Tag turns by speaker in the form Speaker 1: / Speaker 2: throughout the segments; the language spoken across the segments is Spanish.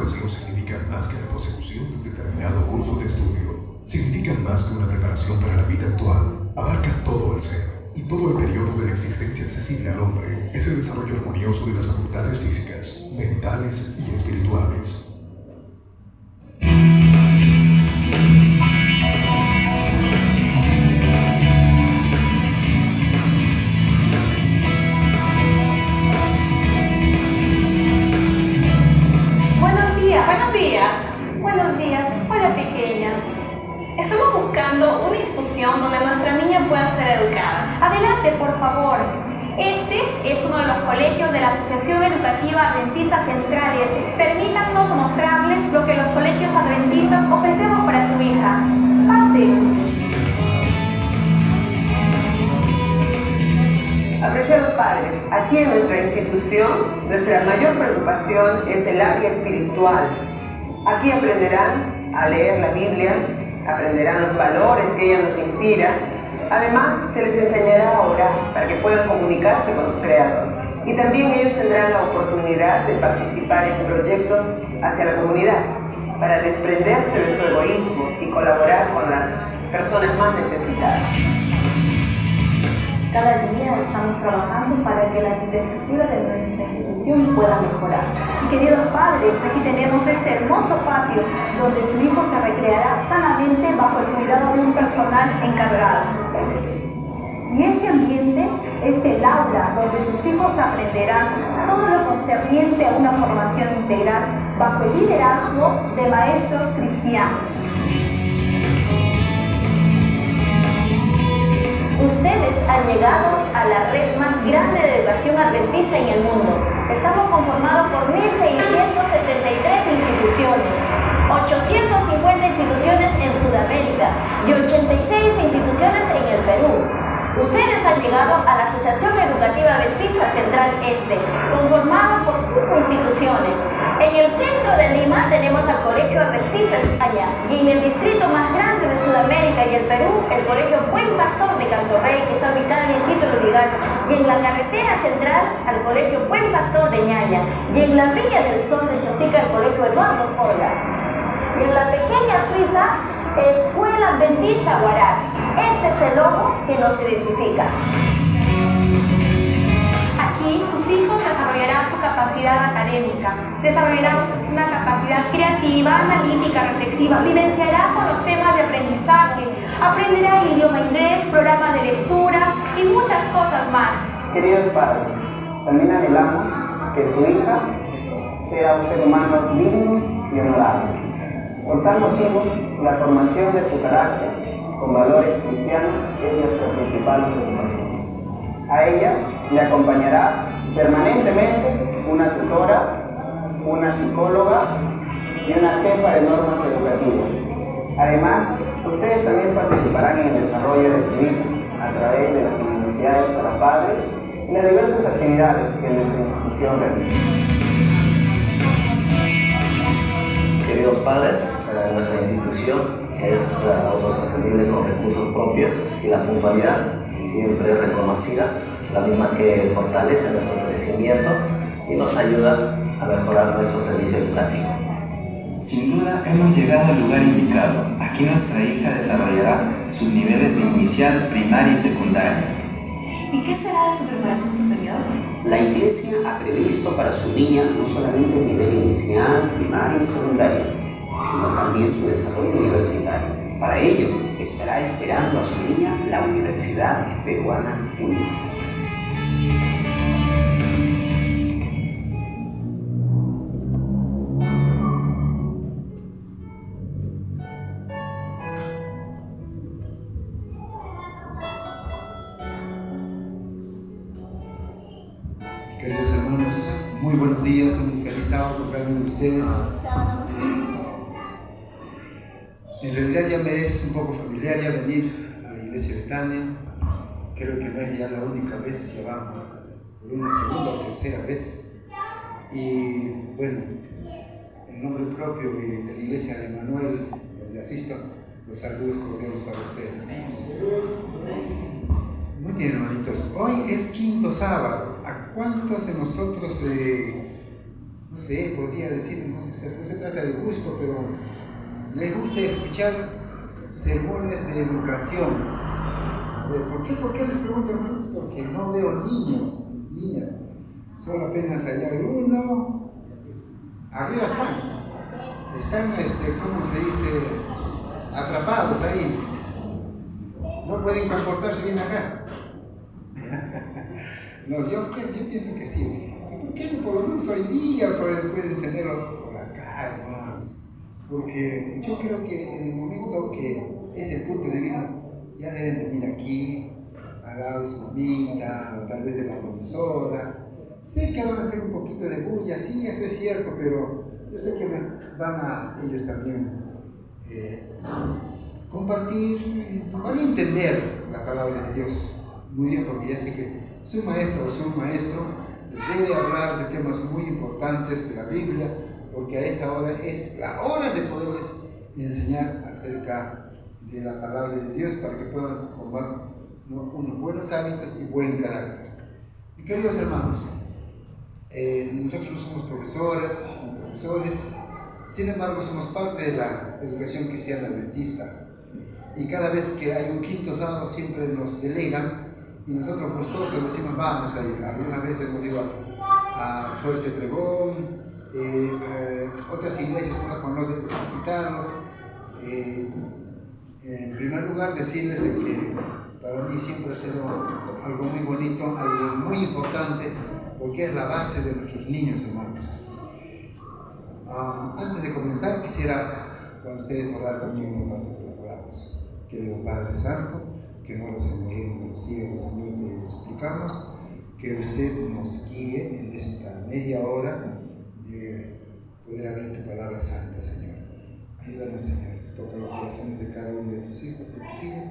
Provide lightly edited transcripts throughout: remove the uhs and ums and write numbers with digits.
Speaker 1: educación significa más que la consecución de un determinado curso de estudio. Significa más que una preparación para la vida actual. Abarca todo el ser y todo el periodo de la existencia accesible al hombre. Es el desarrollo armonioso de las facultades físicas, mentales y espirituales.
Speaker 2: Buenos días. Hola, pequeña. Estamos buscando una institución donde nuestra niña pueda ser educada. Adelante, por favor. Este es uno de los colegios de la Asociación Educativa Adventista Centrales. Permítanos mostrarles lo que los colegios adventistas ofrecemos para su hija. Pase.
Speaker 3: Apreciados padres, aquí en nuestra institución, nuestra mayor preocupación es el área espiritual. Aquí aprenderán a leer la Biblia, aprenderán los valores que ella nos inspira. Además, se les enseñará a orar para que puedan comunicarse con su Creador. Y también ellos tendrán la oportunidad de participar en proyectos hacia la comunidad para desprenderse de su egoísmo y colaborar con las personas más necesitadas.
Speaker 4: Cada día estamos trabajando para que la infraestructura de nuestra institución pueda mejorar. Y queridos padres, aquí tenemos este hermoso patio donde su hijo se recreará sanamente bajo el cuidado de un personal encargado. Y este ambiente es el aula donde sus hijos aprenderán todo lo concerniente a una formación integral bajo el liderazgo de maestros cristianos.
Speaker 2: Ustedes han llegado a la red más grande de educación adventista en el mundo. Estamos conformados por 1.673 instituciones, 850 instituciones en Sudamérica y 86 instituciones en el Perú. Ustedes han llegado a la Asociación Educativa Adventista Central Este, conformado por 5 instituciones. En el centro de Lima tenemos al Colegio Adventista España y en el distrito más grande de Sudamérica y el Perú, el Colegio Buen Pastor de Cantorrey, que está ubicado en el distrito Lurigal, y en la carretera central al Colegio Buen Pastor de Ñaña, y en la Villa del Sol de Chosica el Colegio Eduardo Porla, y en la pequeña Suiza, Escuela Adventista Huaraz. Este es el logo que nos identifica.
Speaker 5: Aquí sus hijos desarrollarán su capacidad académica, desarrollarán una capacidad creativa, analítica, reflexiva, vivenciará con los temas de aprendizaje, aprenderá el idioma inglés, programas de lectura y muchas cosas más.
Speaker 6: Queridos padres, también anhelamos que su hija sea un ser humano digno y honorable. Por tal motivo, la formación de su carácter con valores cristianos es nuestra principal preocupación. A ella le acompañará permanentemente una tutora, una psicóloga y una jefa de normas educativas. Además, ustedes también participarán en el desarrollo de su hija a través de las universidades para padres y las diversas actividades que nuestra institución realiza.
Speaker 7: Queridos padres, nuestra institución es autosostenible con recursos propios y la puntualidad siempre reconocida, la misma que fortalece nuestro crecimiento y nos ayuda a mejorar nuestro servicio educativo.
Speaker 8: Sin duda hemos llegado al lugar indicado. Aquí nuestra hija desarrollará sus niveles de inicial, primaria y secundaria.
Speaker 9: ¿Y qué será de su preparación superior?
Speaker 10: La Iglesia ha previsto para su niña no solamente el nivel inicial, primaria y secundaria, sino también su desarrollo universitario. Para ello, estará esperando a su niña la Universidad Peruana Unida.
Speaker 11: Queridos hermanos, muy buenos días, un feliz sábado por cada uno de ustedes. En realidad ya me es un poco familiar ya venir a la iglesia de Betania. Creo que no es ya la única vez, ya vamos por una segunda o tercera vez. Y bueno, en nombre propio de la iglesia de Manuel, donde asisto, los saludos cordiales para ustedes, hermanos. Muy bien, hermanitos, hoy es quinto sábado. ¿A cuántos de nosotros no sé, podría decir, no se trata de gusto, pero les gusta escuchar sermones de educación. ¿Por qué les pregunto hermanos? Porque no veo niños, niñas, solo apenas allá hay uno, arriba están, ¿cómo se dice?, atrapados ahí, no pueden comportarse bien acá. No, yo pienso que sí. ¿Y por qué no por lo menos hoy día pueden tenerlo por acá, hermanos? Porque yo creo que en el momento que es el culto divino, ya deben venir aquí, al lado de su mamita, o tal vez de la profesora. Sé que van a hacer un poquito de bulla, sí, eso es cierto, pero yo sé que van a ellos también compartir, van a entender la palabra de Dios muy bien, porque ya sé que su maestro o su maestro debe hablar de temas muy importantes de la Biblia, porque a esa hora es la hora de poderles enseñar acerca de la palabra de Dios para que puedan formar unos buenos hábitos y buen carácter. Y queridos hermanos, nosotros no somos profesores ni profesores, sin embargo somos parte de la educación cristiana adventista, y cada vez que hay un quinto sábado siempre nos delegan y nosotros gustosos decimos vamos a ir. Algunas veces hemos ido a Fuerte Pregón, otras iglesias por no necesitarlos. En primer lugar decirles de que para mí siempre ha sido algo muy bonito, algo muy importante, porque es la base de nuestros niños, hermanos. Antes de comenzar quisiera con ustedes hablar también una parte que oramos. Querido Padre Santo, que moras en el reino de los cielos, Señor, te suplicamos que usted nos guíe en esta media hora de poder abrir tu palabra santa, Señor. Ayúdanos, Señor, toca los corazones de cada uno de tus hijos, de tus hijas,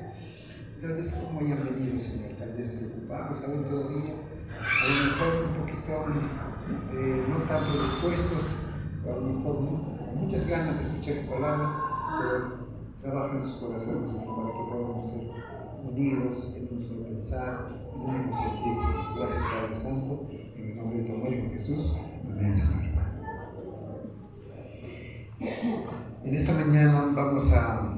Speaker 11: tal vez como hayan venido, Señor, tal vez preocupados aún todavía, a lo mejor un poquito no tan predispuestos, a lo mejor con muchas ganas de escuchar tu palabra, pero trabaja en sus corazones, Señor, para que podamos ser unidos en nuestro pensar, en un mismo sentir, Señor. Gracias, Padre Santo, en el nombre de tu amor, Hijo Jesús. Amén, Señor. En esta mañana vamos a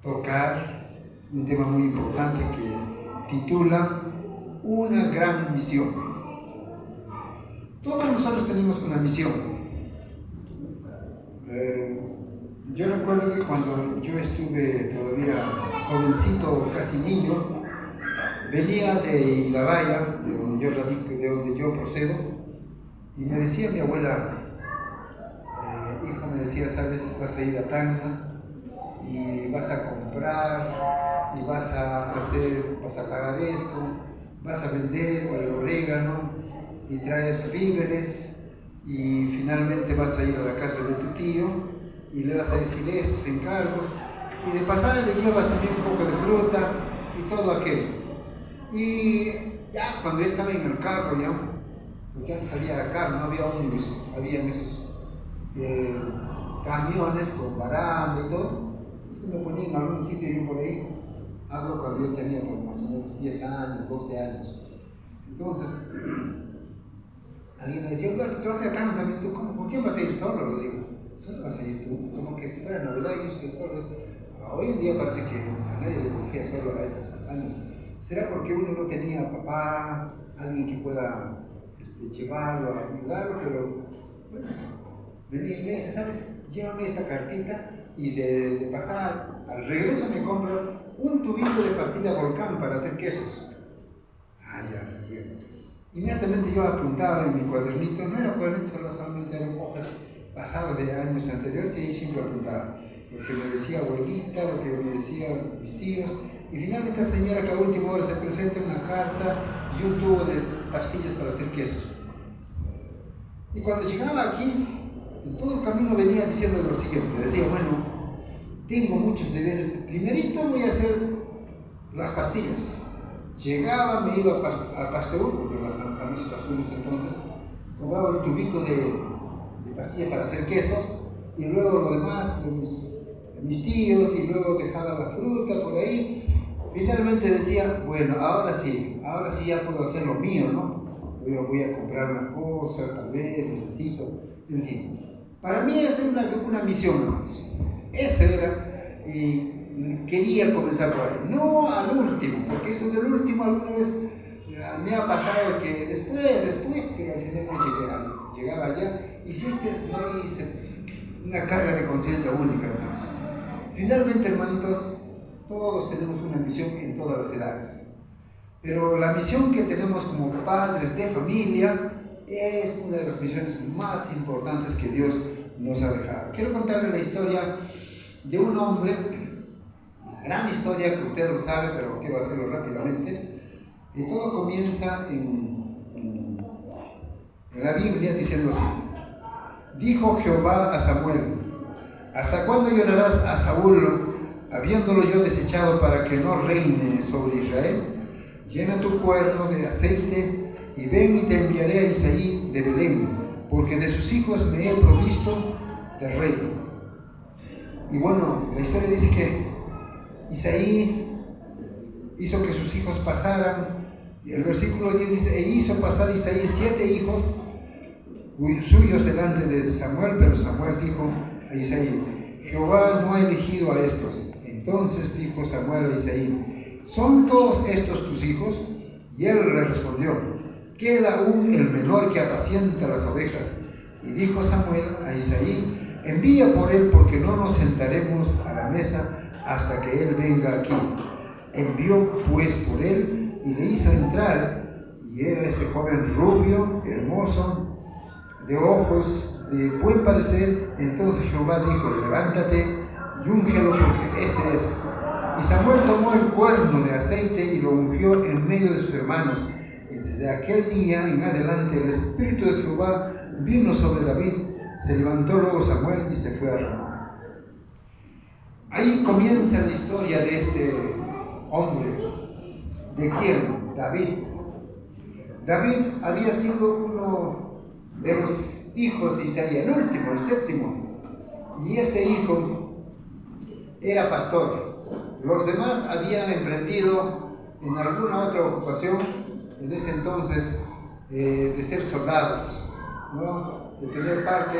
Speaker 11: tocar un tema muy importante que titula Una gran misión. Todos nosotros tenemos una misión. Yo recuerdo que cuando yo estuve todavía jovencito, casi niño, venía de Ilabaya, de donde yo radico, de donde yo procedo, y me decía mi abuela, hijo, me decía, sabes, vas a ir a Tacna y vas a comprar y vas a pagar esto, vas a vender el orégano y traes víveres y finalmente vas a ir a la casa de tu tío y le vas a decir estos encargos y de pasada le llevas también un poco de fruta y todo aquello. Y ya cuando ya estaba en el carro, ya, porque antes había carro, no había ómnibus, habían esos camiones con baranda y todo, entonces me ponía en algún sitio yo por ahí, hablo cuando yo tenía por más o menos 10 años, 12 años. Entonces alguien me decía, Humberto, ¿te vas a ir a Tacna también tú? ¿Por qué vas a ir solo? Le digo, ¿solo vas a ir tú? Como que si fuera Navidad irse solo. Hoy en día parece que a nadie le confía solo a esos años. ¿Será porque uno no tenía papá, alguien que pueda llevarlo, ayudarlo? Pero bueno, venía y me dice, ¿sabes? Llévame esta cartita y de pasar al regreso me compras un tubito de pastilla Volcán para hacer quesos. Ah, ya, bien. Inmediatamente yo apuntaba en mi cuadernito, no era cuadernito, solamente eran hojas pasadas de años anteriores, y ahí siempre apuntaba lo que me decía abuelita, lo que me decían mis tíos, y finalmente esta señora que a última hora se presenta una carta y un tubo de pastillas para hacer quesos. Y cuando llegaba aquí, en todo el camino venía diciendo lo siguiente, decía, bueno, tengo muchos deberes, primerito voy a hacer las pastillas. Llegaba, me iba a Pasteur, porque las farmacias Pasteurs entonces, compraba un tubito de pastillas para hacer quesos, y luego lo demás de mis tíos, y luego dejaba la fruta por ahí. Finalmente decía, bueno, ahora sí ya puedo hacer lo mío, ¿no? voy a comprar unas cosas, tal vez necesito, en fin. Para mí esa era una misión, hermanos. Esa era, y quería comenzar por ahí, no al último, porque eso del último alguna vez me ha pasado que después que al final no llegaba allá, hiciste esto, no hice, una carga de conciencia única, hermanos. Finalmente, hermanitos, todos tenemos una misión en todas las edades, pero la misión que tenemos como padres de familia es una de las misiones más importantes que Dios nos ha dejado. Quiero contarles la historia de un hombre, gran historia que ustedes lo saben, pero quiero hacerlo rápidamente. Y todo comienza en la Biblia diciendo así: dijo Jehová a Samuel, ¿hasta cuándo llorarás a Saúl, habiéndolo yo desechado para que no reine sobre Israel? Llena tu cuerno de aceite y ven y te enviaré a Isaí de Belén, porque de sus hijos me he provisto de rey. Y bueno, la historia dice que Isaí hizo que sus hijos pasaran, y el versículo 10 dice: e hizo pasar Isaí 7 hijos suyos delante de Samuel, pero Samuel dijo a Isaí: Jehová no ha elegido a estos. Entonces dijo Samuel a Isaí: ¿son todos estos tus hijos? Y él le respondió: queda aún el menor que apacienta las ovejas. Y dijo Samuel a Isaí: envía por él, porque no nos sentaremos a la mesa hasta que él venga aquí. Envió pues por él y le hizo entrar, y era este joven rubio, hermoso, de ojos de buen parecer. Entonces Jehová dijo: levántate y úngelo, porque este es. Y Samuel tomó el cuerno de aceite y lo ungió en medio de sus hermanos. Y desde aquel día en adelante el Espíritu de Jehová vino sobre David. Se levantó luego Samuel y se fue a Ramá. Ahí comienza la historia de este hombre. ¿De quién? David. David había sido uno de los hijos de Isaí, el último, el séptimo. Y este hijo era pastor. Los demás habían emprendido en alguna otra ocupación, en ese entonces, de ser soldados, ¿no? De tener parte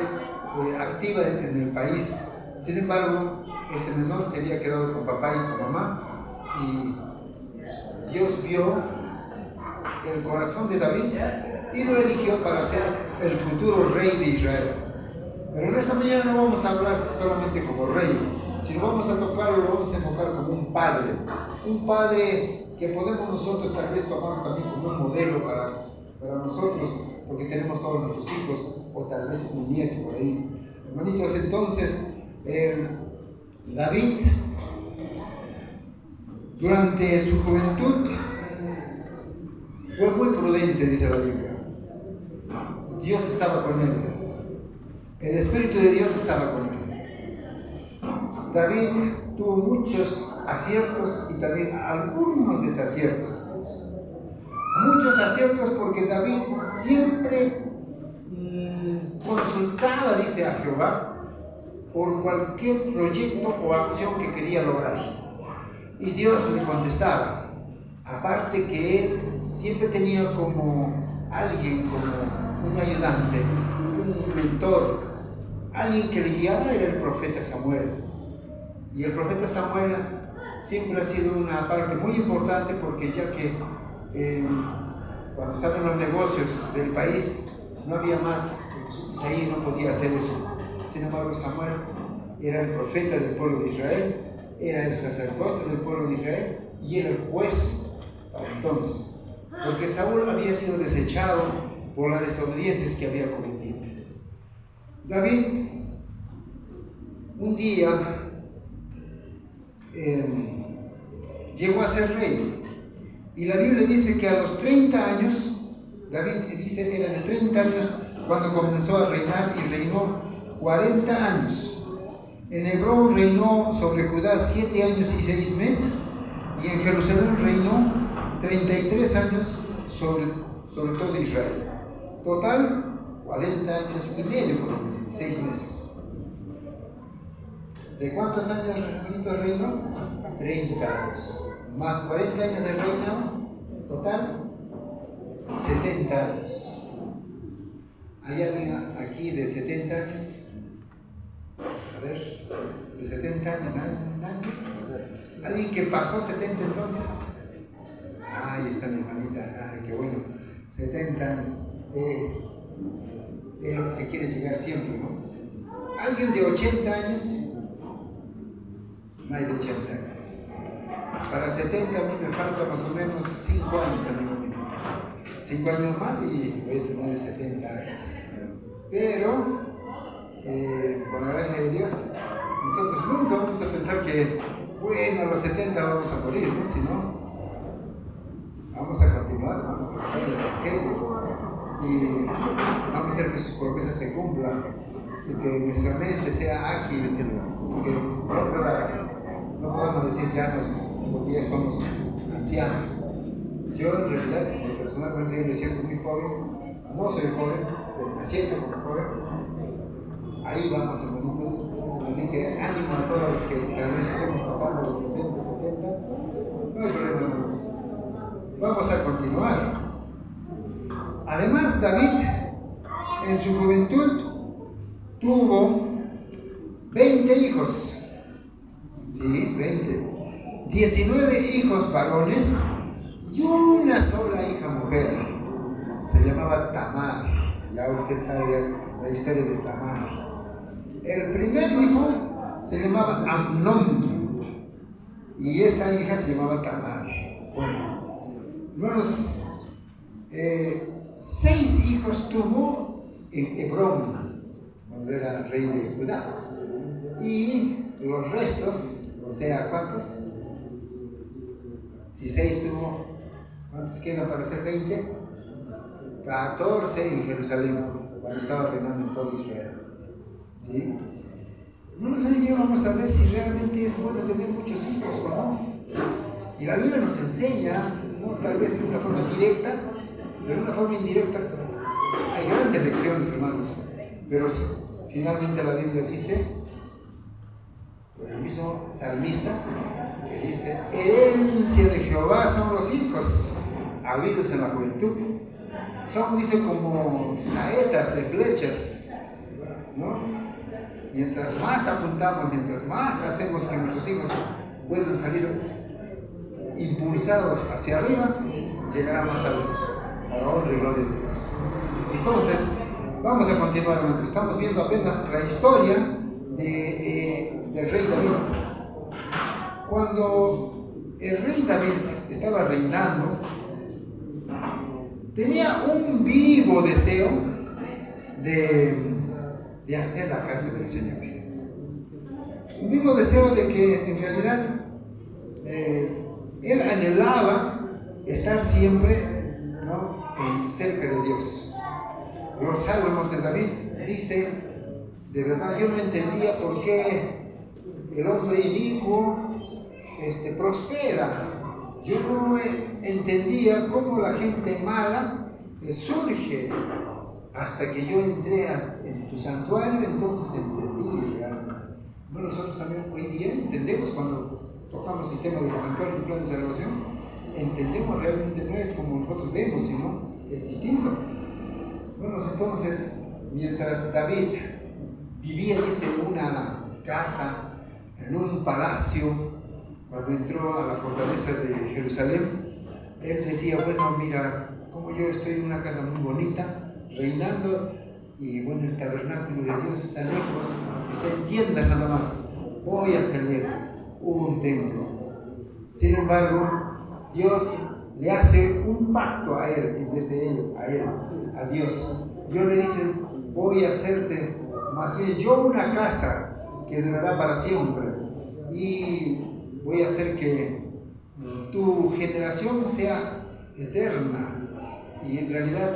Speaker 11: activa en el país. Sin embargo, este menor se había quedado con papá y con mamá, y Dios vio el corazón de David y lo eligió para ser el futuro rey de Israel. Pero en esta mañana no vamos a hablar solamente como rey, sino vamos a tocarlo, lo vamos a enfocar como un padre que podemos nosotros tal vez tomar también como un modelo para nosotros, porque tenemos todos nuestros hijos, o tal vez un nieto por ahí. Hermanitos, entonces, David, durante su juventud, fue muy prudente, dice la Biblia. Dios estaba con él. El Espíritu de Dios estaba con él. David tuvo muchos aciertos y también algunos desaciertos. Muchos aciertos porque David siempre consultaba, dice, a Jehová por cualquier proyecto o acción que quería lograr. Y Dios le contestaba. Aparte que él siempre tenía como alguien, como un ayudante, un mentor, alguien que le guiaba, era el profeta Samuel. Y el profeta Samuel siempre ha sido una parte muy importante, porque ya que cuando estaban en los negocios del país no había más, Isaí no podía hacer eso. Sin embargo, Samuel era el profeta del pueblo de Israel, era el sacerdote del pueblo de Israel y era el juez para entonces, porque Saúl había sido desechado por las desobediencias que había cometido. David un día llegó a ser rey, y la Biblia dice que a los 30 años, David dice era de 30 años cuando comenzó a reinar, y reinó 40 años. En Hebrón reinó sobre Judá 7 años y 6 meses, y en Jerusalén reinó 33 años sobre todo Israel. Total, 40 años y medio, podemos decir, 6 meses. ¿De cuántos años reinó? 30 años. Más 40 años de reinado, total, 70 años. ¿Hay alguien aquí de 70 años? A ver, de 70 años, ¿nadie? ¿Alguien que pasó 70 entonces? Ahí está mi hermanita, qué bueno. 70 años. Es lo que se quiere llegar siempre, ¿no? ¿Alguien de 80 años? No hay de 80 años. Para 70 a mí me falta más o menos 5 años también. 5 años más y voy a tener 70 años. Pero, con la gracia de Dios, nosotros nunca vamos a pensar que, bueno, a los 70 vamos a morir, ¿no? Sino, vamos a continuar, vamos a predicar el Evangelio y vamos a hacer que sus promesas se cumplan y que nuestra mente sea ágil y que no podamos decir ya porque ya estamos ancianos. Yo en realidad, en lo personal, yo me siento muy joven, no soy joven, pero me siento como joven. Ahí vamos, hermanitos. Así que ánimo a todos los que tal vez estemos pasando los 60, 70. No hay problema, hermanos. Vamos a continuar. Además, David, en su juventud, tuvo 20 hijos. Sí, 20. 19 hijos varones y una sola hija mujer. Se llamaba Tamar. Ya usted sabe la historia de Tamar. El primer hijo se llamaba Amnón y esta hija se llamaba Tamar. Bueno, hermanos, 6 hijos tuvo en Hebrón, cuando era rey de Judá, y los restos, o sea, ¿cuántos? Si 6 tuvo, ¿cuántos quedan para ser 20? 14 en Jerusalén, cuando estaba reinando en todo Israel. ¿Sí? Hoy día vamos a ver si realmente es bueno tener muchos hijos o no. Y la Biblia nos enseña, no tal vez de una forma directa, pero de una forma indirecta. Hay grandes lecciones, hermanos. Pero finalmente la Biblia dice, por el mismo salmista, que dice: herencia de Jehová son los hijos, habidos en la juventud. Son, dice, como saetas de flechas, ¿no? Mientras más apuntamos, mientras más hacemos que nuestros hijos puedan salir impulsados hacia arriba, llegarán más altos, para honra y gloria de Dios. Entonces, vamos a continuar. Estamos viendo apenas la historia del rey David. Cuando el rey David estaba reinando, tenía un vivo deseo de hacer la casa del Señor. Un vivo deseo de que en realidad él anhelaba estar siempre, ¿no?, cerca de Dios. Los salmos de David dice: de verdad yo no entendía por qué el hombre inicuo prospera. Yo no entendía cómo la gente mala surge. Hasta que yo entré en tu santuario, entonces entendí realmente. Bueno, nosotros también hoy día entendemos, cuando tocamos el tema del santuario y el plan de salvación, entendemos realmente, no es como nosotros vemos, sino es distinto. Bueno, entonces, mientras David vivía, dice, en una casa, en un palacio, cuando entró a la fortaleza de Jerusalén, él decía: bueno, mira, como yo estoy en una casa muy bonita, reinando, y bueno, el tabernáculo de Dios está lejos, está en tiendas nada más, voy a hacerle un templo. Sin embargo, Dios le hace un pacto a él, en vez de él, a Dios. Dios le dice: voy a hacerte más bien yo una casa que durará para siempre, y voy a hacer que tu generación sea eterna, y en realidad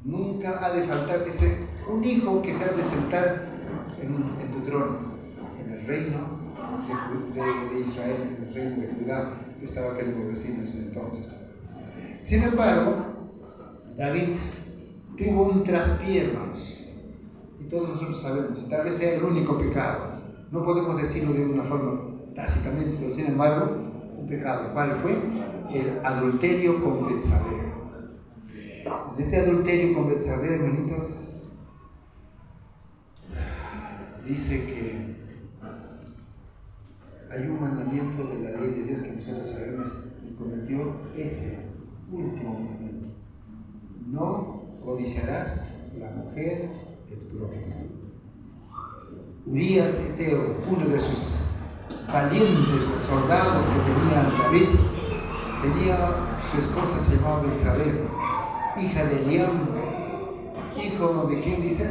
Speaker 11: nunca ha de faltar, dice, un hijo que se ha de sentar en tu trono, en el reino de Israel, en el reino de Judá, que estaba queriendo decir en ese entonces. Sin embargo, David tuvo un traspié, hermanos, y todos nosotros sabemos, y tal vez sea el único pecado. No podemos decirlo de una forma tácitamente, pero sin embargo, un pecado. ¿Cuál fue? El adulterio con Betsabé. En este adulterio con Betsabé, hermanitos, dice que hay un mandamiento de la ley de Dios que nosotros sabemos y cometió ese último mandamiento. No codiciarás la mujer de tu prójimo. Urías Eteo, uno de sus valientes soldados que tenía David, tenía su esposa, se llamaba Betsabé, hija de Eliam, hijo de quién dice,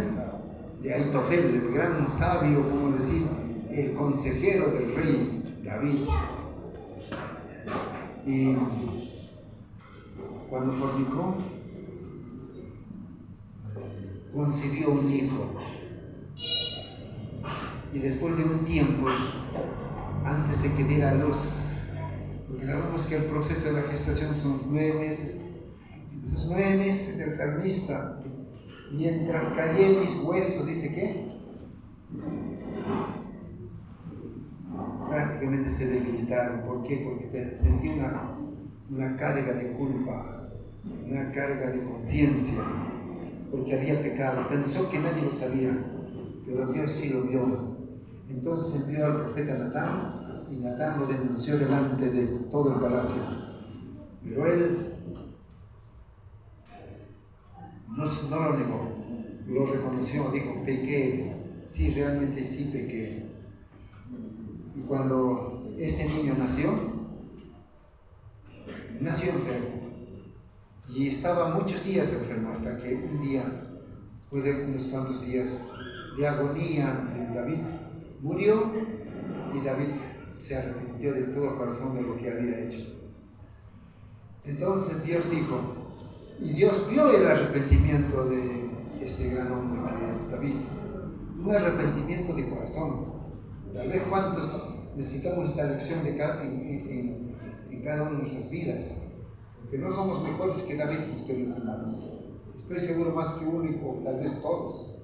Speaker 11: de Aitofel, el gran sabio, como decir, el consejero del rey David. Y cuando fornicó, concibió un hijo. Y después de un tiempo, antes de que diera a luz, porque sabemos que el proceso de la gestación son 9 meses, esos 9 meses el salmista, mientras callé mis huesos, dice que prácticamente se debilitaron. ¿Por qué? Porque sentí una carga de culpa, una carga de conciencia, porque había pecado. Pensó que nadie lo sabía, pero Dios sí lo vio. Entonces envió al profeta Natán, y Natán lo denunció delante de todo el palacio. Pero él no lo negó, lo reconoció, dijo, pequé, sí, realmente sí pequé. Y cuando este niño nació enfermo, y estaba muchos días enfermo, hasta que un día, después de unos cuantos días de agonía de David, murió, y David se arrepintió de todo corazón de lo que había hecho. Entonces Dios dijo, y Dios vio el arrepentimiento de este gran hombre que es David, un arrepentimiento de corazón. Tal vez cuántos necesitamos esta lección en cada una de nuestras vidas, porque no somos mejores que David, mis queridos hermanos. Estoy seguro más que uno, o tal vez todos,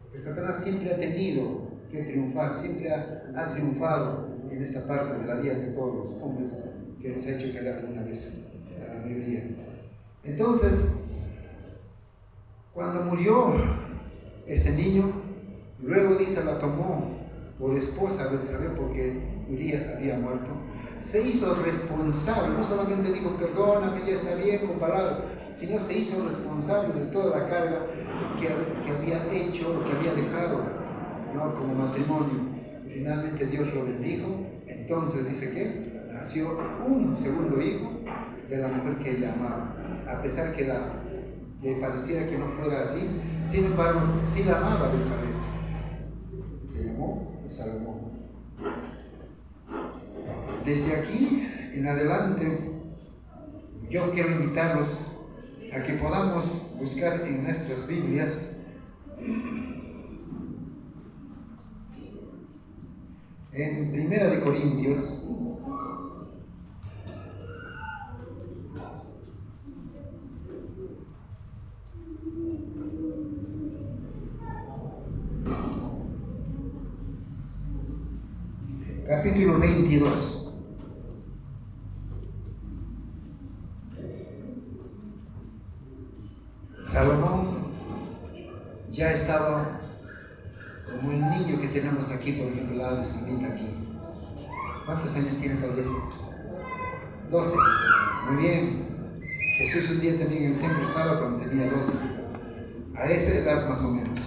Speaker 11: porque Satanás siempre ha tenido que triunfar, siempre ha triunfado en esta parte de la vida de todos los hombres que nos ha hecho caer alguna vez, a la mayoría. Entonces, cuando murió este niño, luego dice, la tomó por esposa Betsabé, porque Urías había muerto, se hizo responsable, no solamente dijo, perdóname, ya está bien, con palabras, sino se hizo responsable de toda la carga que había hecho, que había dejado, ¿no?, como matrimonio. Y finalmente Dios lo bendijo. Entonces dice que nació un segundo hijo de la mujer que ella amaba, a pesar que pareciera que no fuera así. Sin embargo, sí la amaba Betsabé. Se llamó Salomón. Desde aquí en adelante, yo quiero invitarlos a que podamos buscar en nuestras Biblias en 1 Corintios, capítulo 22. Salomón ya estaba como el niño que tenemos aquí, por ejemplo, al lado de Samita aquí. ¿Cuántos años tiene tal vez? 12. Muy bien. Jesús un día también en el templo estaba cuando tenía 12. A esa edad más o menos.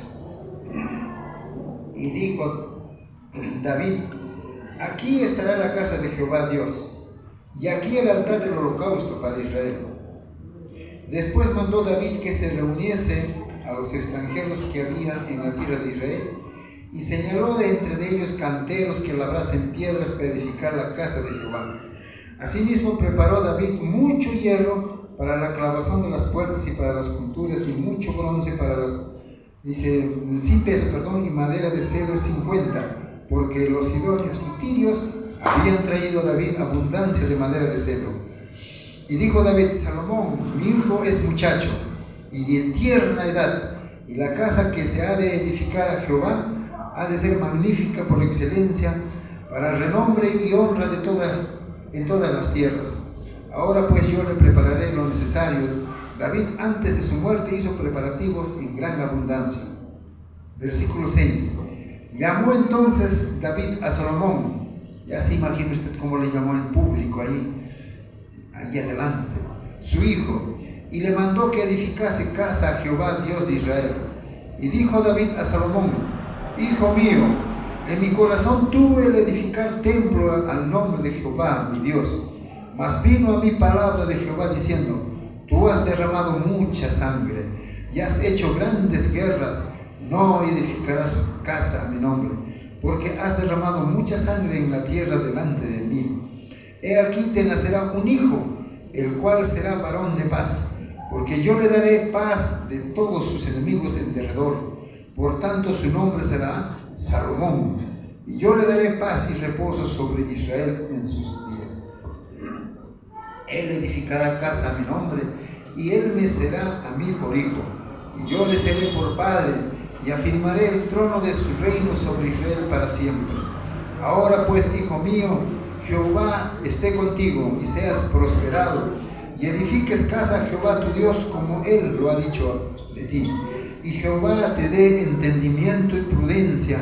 Speaker 11: Y dijo David, aquí estará la casa de Jehová Dios, y aquí el altar del holocausto para Israel. Después mandó David que se reuniese a los extranjeros que había en la tierra de Israel, y señaló de entre ellos canteros que labrasen piedras para edificar la casa de Jehová. Asimismo preparó David mucho hierro para la clavazón de las puertas y para las junturas, y mucho bronce para las, dice, sin peso, y madera de cedro 50, porque los sidonios y tirios habían traído a David abundancia de madera de cedro. Y dijo David, Salomón, mi hijo es muchacho y de tierna edad, y la casa que se ha de edificar a Jehová ha de ser magnífica por excelencia, para renombre y honra en todas las tierras. Ahora pues yo le prepararé lo necesario David antes de su muerte hizo preparativos en gran abundancia. Versículo 6. Llamó entonces David a Salomón. Ya se imagina usted cómo le llamó en público ahí adelante, su hijo, y le mandó que edificase casa a Jehová, Dios de Israel. Y dijo David a Salomón: Hijo mío, en mi corazón tuve el edificar templo al nombre de Jehová, mi Dios. Mas vino a mí palabra de Jehová diciendo: Tú has derramado mucha sangre y has hecho grandes guerras. No edificarás casa a mi nombre, porque has derramado mucha sangre en la tierra delante de mí. He aquí te nacerá un hijo, el cual será varón de paz, porque yo le daré paz de todos sus enemigos en derredor. Por tanto su nombre será Salomón, y yo le daré paz y reposo sobre Israel en sus días. Él edificará casa a mi nombre, y él me será a mí por hijo, y yo le seré por padre, y afirmaré el trono de su reino sobre Israel para siempre. Ahora pues, hijo mío, Jehová esté contigo, y seas prosperado, y edifiques casa a Jehová tu Dios, como él lo ha dicho de ti. Y Jehová te dé entendimiento y prudencia,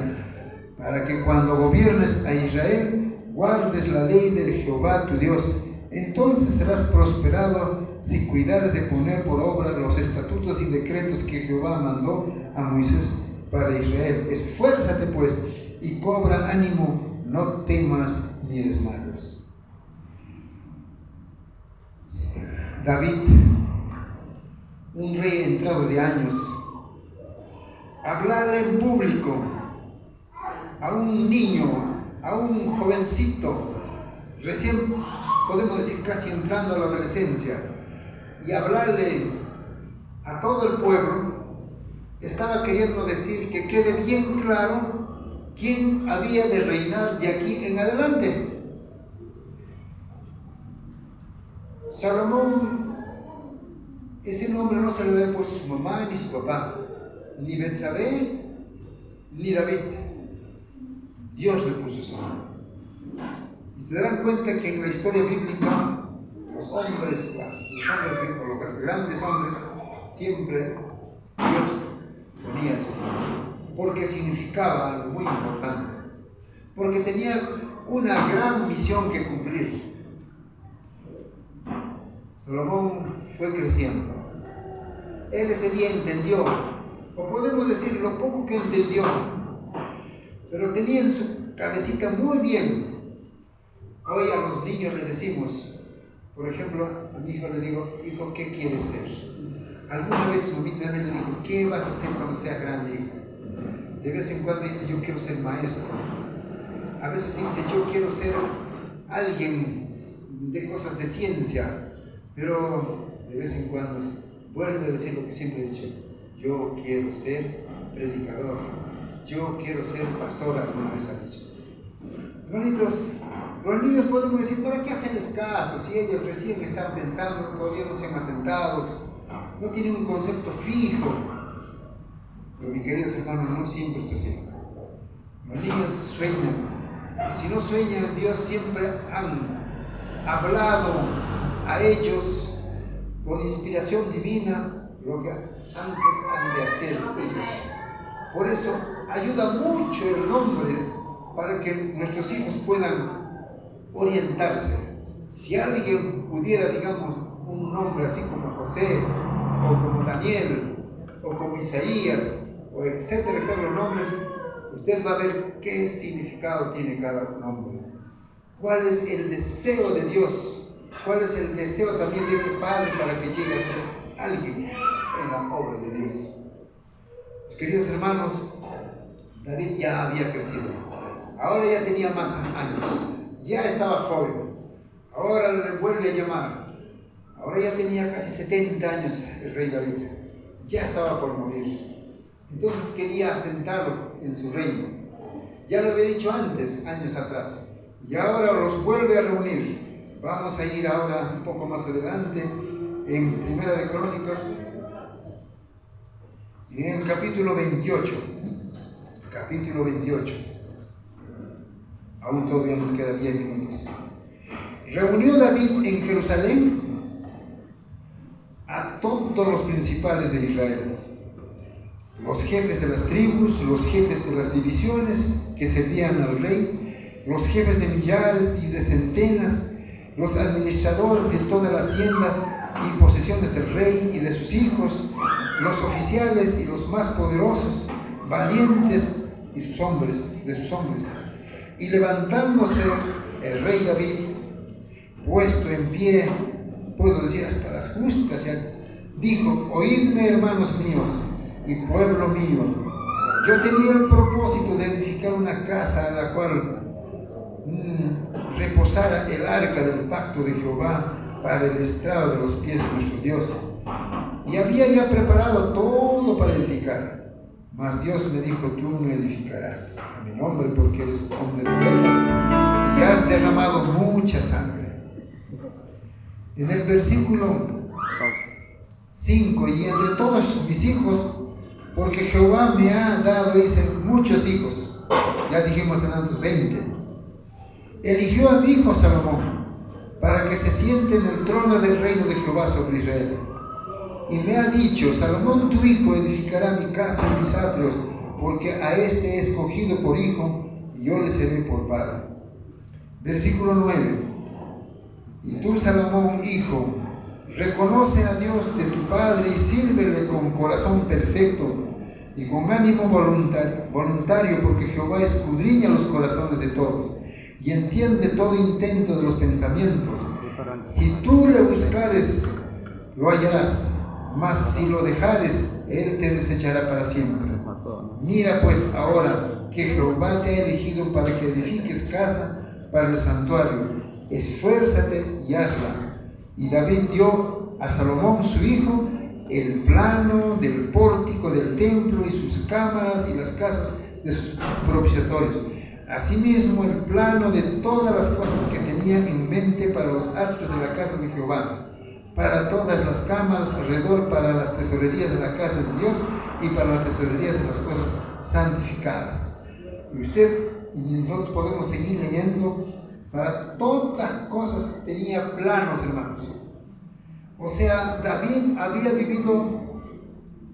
Speaker 11: para que cuando gobiernes a Israel, guardes la ley de Jehová tu Dios. Entonces serás prosperado si cuidares de poner por obra los estatutos y decretos que Jehová mandó a Moisés para Israel. Esfuérzate pues y cobra ánimo, no temas ni desmayes. David, un rey entrado de años, hablarle en público a un niño, a un jovencito, recién podemos decir casi entrando a la adolescencia, y hablarle a todo el pueblo, estaba queriendo decir que quede bien claro quién había de reinar de aquí en adelante. Salomón, ese nombre no se le había puesto su mamá ni su papá, ni Betsabé ni David. Dios le puso ese nombre. Y se darán cuenta que en la historia bíblica los hombres, los grandes hombres, siempre Dios ponía esos nombres, porque significaba algo muy importante, porque tenía una gran misión que cumplir. Salomón fue creciendo. Él ese día entendió, o podemos decir lo poco que entendió, pero tenía en su cabecita muy bien. Hoy a los niños le decimos, por ejemplo, a mi hijo le digo: hijo, ¿qué quieres ser? Alguna vez su mamita también le dijo: ¿qué vas a hacer cuando seas grande, hijo? De vez en cuando dice: yo quiero ser maestro. A veces dice: yo quiero ser alguien de cosas de ciencia. Pero de vez en cuando vuelve a decir lo que siempre he dicho: yo quiero ser predicador, yo quiero ser pastor, alguna vez ha dicho. Hermanitos, los niños podemos decir: ¿para qué hacerles caso? Si ellos recién están pensando, todavía no se han asentado, no tienen un concepto fijo. Pero mis queridos hermanos, no siempre es así. Los niños sueñan, y si no sueñan, Dios siempre han hablado a ellos con inspiración divina lo que han de hacer ellos. Por eso ayuda mucho el nombre para que nuestros hijos puedan orientarse. Si alguien pudiera, digamos, un nombre así como José, o como Daniel, o como Isaías, o etcétera, los nombres, usted va a ver qué significado tiene cada nombre. ¿Cuál es el deseo de Dios? ¿Cuál es el deseo también de ese padre para que llegue a ser alguien en la obra de Dios? Mis queridos hermanos, David ya había crecido. Ahora ya tenía más años. Ya estaba joven. Ahora le vuelve a llamar. Ahora ya tenía casi 70 años el rey David. Ya estaba por morir. Entonces quería asentarlo en su reino. Ya lo había dicho antes, años atrás. Y ahora los vuelve a reunir. Vamos a ir ahora un poco más adelante en Primera de Crónicas, en el capítulo 28. Capítulo 28. Aún todavía nos quedan 10 minutos. Reunió David en Jerusalén a todos los principales de Israel, los jefes de las tribus, los jefes de las divisiones que servían al rey, los jefes de millares y de centenas, los administradores de toda la hacienda y posesiones del rey y de sus hijos, los oficiales y los más poderosos, valientes y de sus hombres. Y levantándose el rey David, puesto en pie, puedo decir hasta las justas, dijo: oídme, hermanos míos y pueblo mío, yo tenía el propósito de edificar una casa a la cual reposara el arca del pacto de Jehová para el estrado de los pies de nuestro Dios, y había ya preparado todo para edificar. Mas Dios me dijo: tú no edificarás a mi nombre, porque eres hombre de guerra y has derramado mucha sangre. En el versículo 5: y entre todos mis hijos, porque Jehová me ha dado, dice, muchos hijos, ya dijimos antes 20, eligió a mi hijo Salomón para que se siente en el trono del reino de Jehová sobre Israel. Y me ha dicho: Salomón tu hijo edificará mi casa y mis atrios, porque a este he escogido por hijo, y yo le seré por padre. Versículo 9: y tú, Salomón, hijo, reconoce a Dios de tu padre y sírvele con corazón perfecto y con ánimo voluntario, porque Jehová escudriña los corazones de todos y entiende todo intento de los pensamientos. Si tú le buscares, lo hallarás, mas si lo dejares, él te desechará para siempre. Mira pues ahora que Jehová te ha elegido para que edifiques casa para el santuario. Esfuérzate y hazla. Y David dio a Salomón su hijo el plano del pórtico del templo y sus cámaras y las casas de sus propiciatorios. Asimismo el plano de todas las cosas que tenía en mente para los atrios de la casa de Jehová, para todas las cámaras alrededor, para las tesorerías de la casa de Dios y para las tesorerías de las cosas santificadas. Y nosotros podemos seguir leyendo. Para todas cosas tenía planos, hermanos. O sea, David había vivido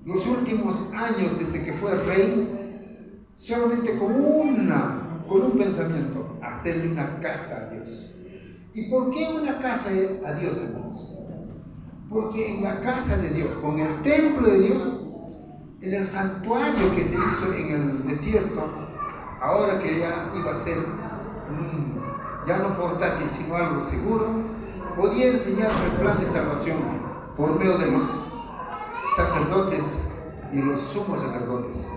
Speaker 11: los últimos años desde que fue rey solamente con un pensamiento: hacerle una casa a Dios. ¿Y por qué una casa a Dios, hermanos? Porque en la casa de Dios, con el templo de Dios, en el santuario que se hizo en el desierto, ahora que ya iba a ser ya no portátil, sino algo seguro, podía enseñar el plan de salvación por medio de los sacerdotes y los sumos sacerdotes.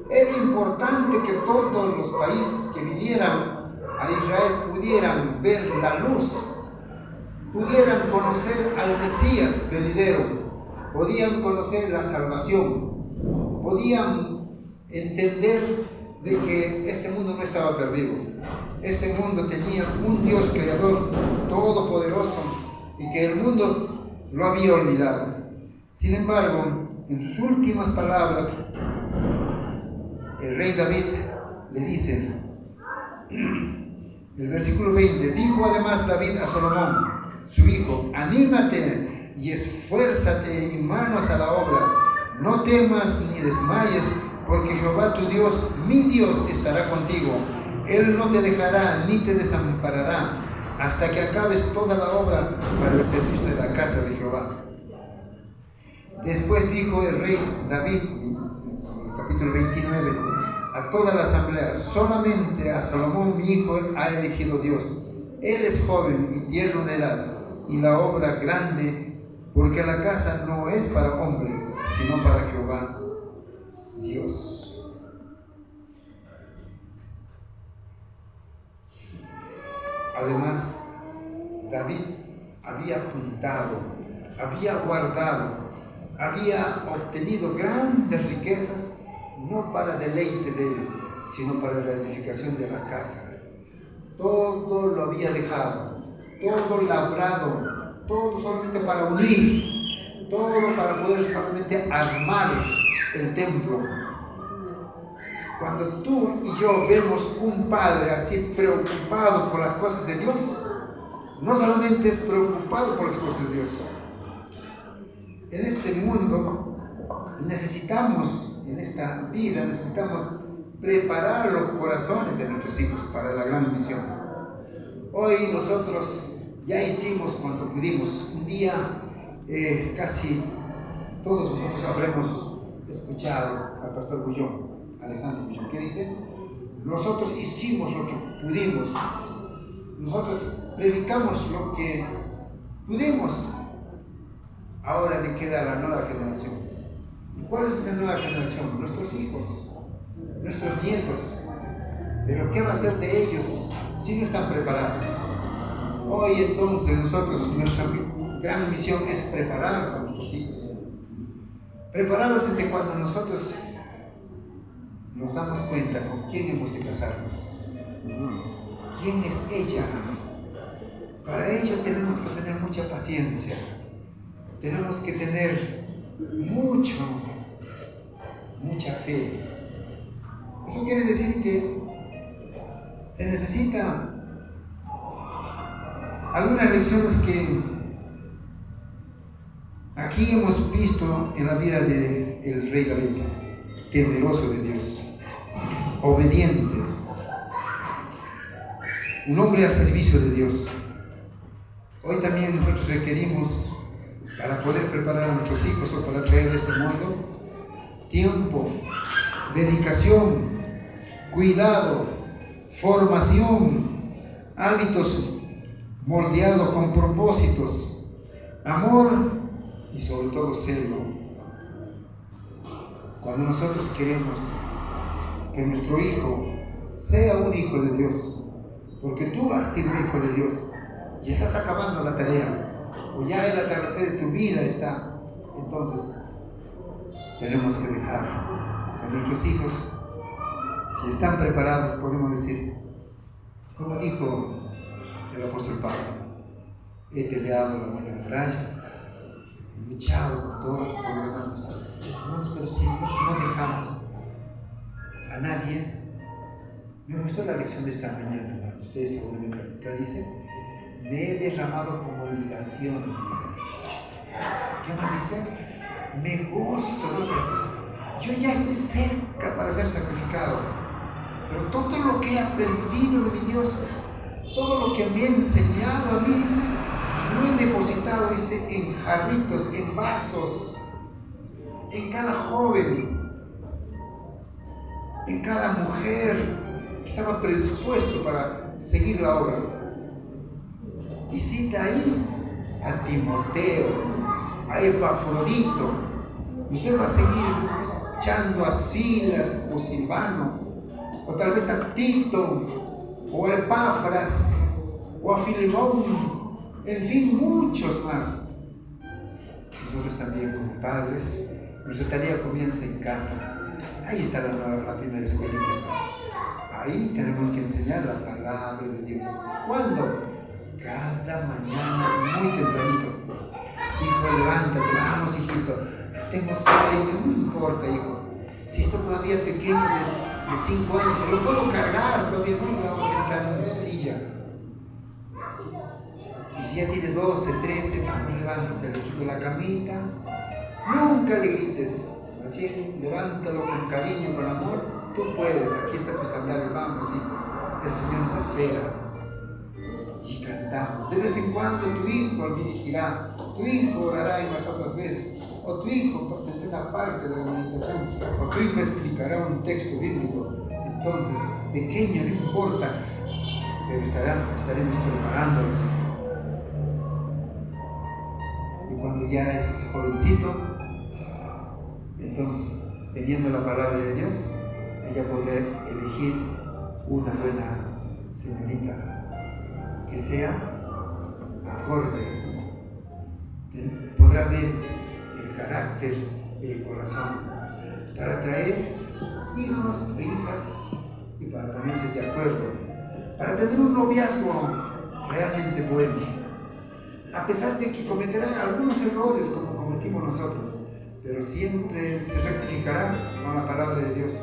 Speaker 11: Era importante que todos los países que vinieran a Israel pudieran ver la luz, pudieran conocer al Mesías venidero, podían conocer la salvación, podían entender de que este mundo no estaba perdido. Este mundo tenía un Dios creador todopoderoso y que el mundo lo había olvidado. Sin embargo, en sus últimas palabras, el rey David le dice, el versículo 20, dijo además David a Salomón, su hijo: anímate y esfuérzate y manos a la obra, no temas ni desmayes, porque Jehová tu Dios, mi Dios, estará contigo. Él no te dejará ni te desamparará hasta que acabes toda la obra para el servicio de la casa de Jehová. Después dijo el rey David, en el capítulo 29, a toda la asamblea: solamente a Salomón mi hijo ha elegido Dios. Él es joven y tierno de edad, y la obra grande, porque la casa no es para hombre, sino para Jehová Dios. Además, David había juntado, había guardado, había obtenido grandes riquezas, no para deleite de él, sino para la edificación de la casa. Todo lo había dejado, todo labrado, todo solamente para unir, todo para poder solamente armar el templo. Cuando tú y yo vemos un padre así preocupado por las cosas de Dios, no solamente es preocupado por las cosas de Dios, en este mundo necesitamos, en esta vida, necesitamos preparar los corazones de nuestros hijos para la gran misión. Hoy nosotros ya hicimos cuanto pudimos. Un día casi todos nosotros habremos escuchado al pastor Bullón, Alejandro Bullón, que dice: nosotros hicimos lo que pudimos, nosotros predicamos lo que pudimos, ahora le queda a la nueva generación. ¿Y cuál es esa nueva generación? Nuestros hijos, nuestros nietos. Pero ¿qué va a hacer de ellos si no están preparados? Hoy entonces nosotros, nuestra gran misión es prepararlos a nuestros hijos. Prepararlos desde cuando nosotros nos damos cuenta con quién hemos de casarnos. ¿Quién es ella? Para ello tenemos que tener mucha paciencia. Tenemos que tener mucha fe. Eso quiere decir que se necesitan algunas lecciones que aquí hemos visto en la vida del rey David, temeroso de Dios, obediente, un hombre al servicio de Dios. Hoy también nosotros requerimos, para poder preparar a nuestros hijos o para traer a este mundo, tiempo, dedicación, cuidado, formación, hábitos moldeados con propósitos, amor y sobre todo celo. Cuando nosotros queremos que nuestro hijo sea un hijo de Dios, porque tú has sido hijo de Dios y estás acabando la tarea, o ya el atardecer de tu vida está, entonces tenemos que dejar que nuestros hijos, si están preparados, podemos decir, como dijo el apóstol Pablo: he peleado la buena batalla, he luchado con todo, por lo demás me está. Hermanos, pero si nosotros no dejamos a nadie. Me gustó la lección de esta mañana, hermanos. Ustedes seguramente acá dice: me he derramado como libación, dice. ¿Qué más dice? Me gozo, dice. Yo ya estoy cerca para ser sacrificado, pero todo lo que he aprendido de mi Dios, todo lo que me ha enseñado a mí, dice, lo he depositado, dice, en jarritos, en vasos, en cada joven, en cada mujer que estaba predispuesto para seguir la obra. Y cita ahí a Timoteo, a Epafrodito. Usted va a seguir escuchando a Silas o Silvano, o tal vez a Tito, o a Epáfras, o a Filemón, en fin, muchos más. Nosotros también, como padres, nuestra tarea comienza en casa. Ahí está la primera escuelita, hermanos. Ahí tenemos que enseñar la palabra de Dios. ¿Cuándo? Cada mañana, muy tempranito. Hijo, levántate, vamos, hijito. Tengo sueño, no importa, hijo. Si está todavía pequeño, de 5 años, lo puedo cargar todavía, no lo vamos a sentar en su silla. Y si ya tiene 12, 13, vamos, levántate, le quito la camita. Nunca le grites. Así, levántalo con cariño, con amor. Tú puedes, aquí está tu sandalia, vamos, hijo. El Señor nos espera. Y cantamos. De vez en cuando tu hijo dirigirá, tu hijo orará en las otras veces, o tu hijo tendrá una parte de la meditación, o tu hijo explicará un texto bíblico. Entonces, pequeño, no importa, pero estaremos preparándolos. Y cuando ya es jovencito, entonces, teniendo la palabra de Dios, ella podrá elegir una buena señorita que sea acorde, podrá ver el carácter, el corazón, para traer hijos e hijas y para ponerse de acuerdo, para tener un noviazgo realmente bueno, a pesar de que cometerán algunos errores como cometimos nosotros, pero siempre se rectificará con la palabra de Dios,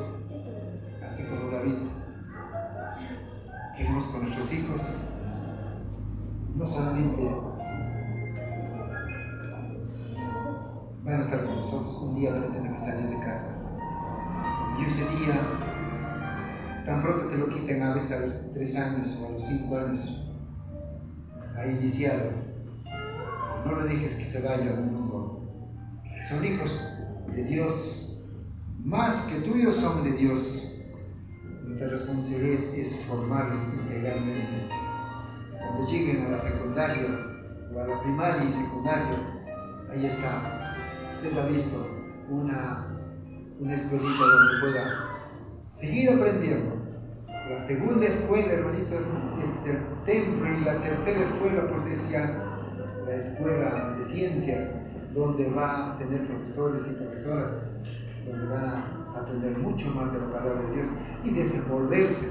Speaker 11: así como David. Queremos con nuestros hijos no solamente van a estar con nosotros. Un día van a tener que salir de casa. Y ese día, tan pronto te lo quiten, a veces a los 3 años o a los 5 años, ha iniciado. No le dejes que se vaya al mundo. Son hijos de Dios, más que tuyos son de Dios. Nuestra responsabilidad es formarlos integralmente. Cuando lleguen a la secundaria o a la primaria y secundaria, ahí está. Usted ha visto una escuelita donde pueda seguir aprendiendo. La segunda escuela, hermanitos, es el templo, y la tercera escuela pues es ya la escuela de ciencias, donde va a tener profesores y profesoras, donde van a aprender mucho más de la palabra de Dios y desenvolverse.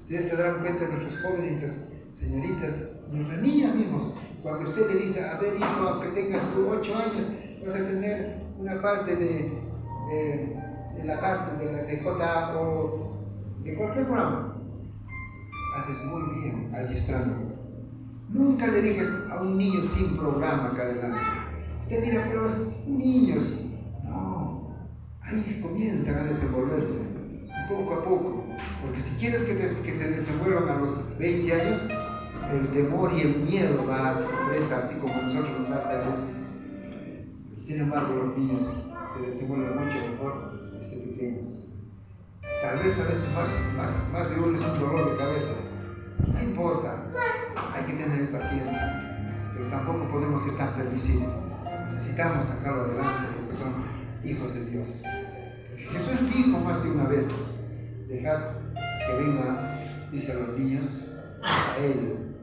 Speaker 11: Ustedes se darán cuenta, nuestros jóvenes, señoritas, nuestras niñas mismos, cuando usted le dice, a ver hijo, aunque tengas tú 8 años, vas a tener una parte de la parte de la TJ o de cualquier programa. Haces muy bien adiestrando. Nunca le dejes a un niño sin programa acá adelante. Usted dirá, pero los niños, no, ahí comienzan a desenvolverse, poco a poco. Porque si quieres que se desenvuelvan a los 20 años, el temor y el miedo va a ser presa, así como a nosotros nos hace a veces. Sin embargo, los niños se desenvuelven mucho mejor desde pequeños. Tal vez a veces más de uno es un dolor de cabeza. No importa, hay que tener paciencia, pero tampoco podemos ser tan permisivos. Necesitamos sacarlo adelante porque son hijos de Dios. Porque Jesús dijo más de una vez, dejad que venga, dice a los niños, a Él,